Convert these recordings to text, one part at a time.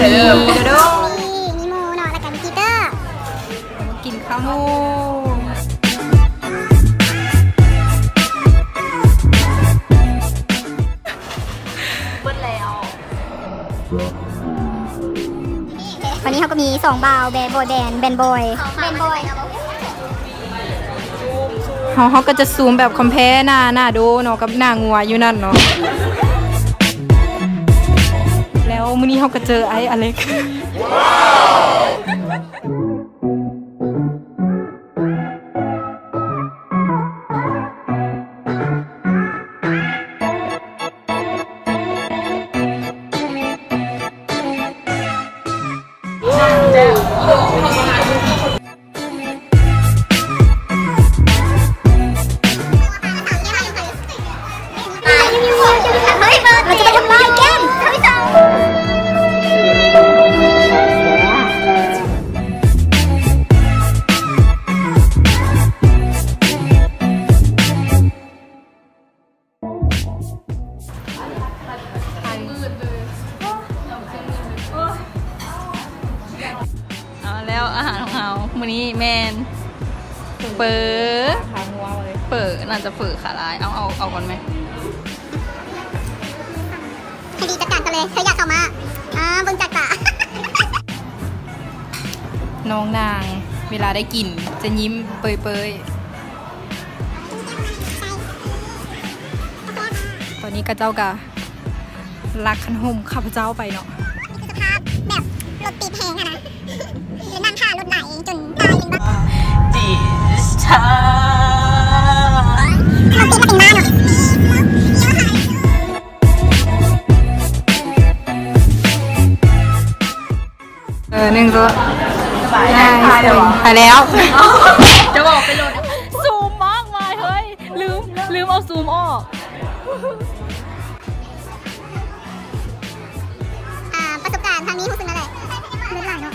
เด้อโดมีโมเนาะแล้วก็มีกีเตอร์มากินข้าวโมเบิดแล้ววันนี้เขาก็มี2บ่าวแบนบอยแบนบอยเขาก็จะซูมแบบคอมเพลหน้าดูเนาะกับหน้างัวอยู่นั่นเนาะแล้วมื้อนี้เขาก็เจอไอ้อเล็กแล้วอาหารของเรามื้อนี้แมนเปิดน่าจะเปิดขาลายเอาก่อนไหมให้ดีจัดการกันเลยเธออยากเข้ามาบึงจักรน้องนางเวลาได้กินจะยิ้มเปยตอนนี้กระเจ้ากะรักขันห่มข้าพเจ้าไปเนาะสภาพแบบรถติดแหงอะนะหรือนั่งท่ารถไหลจนตายเป็นบ้าดิชารถติดมาเป็นบ้าเนาะ1 ตัวถ่ายแล้วจะบอกไปโหลดซูมมากมายเฮ้ยลืมเอาซูมออกประสบการณ์ทางนี้รู้สึกอะไรเดินหลังเนาะ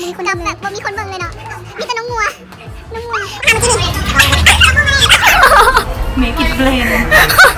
มีคนแบบว่ามีคนเบิ่งเลยเนาะมีแต่น้องงัวเมกิดเพลน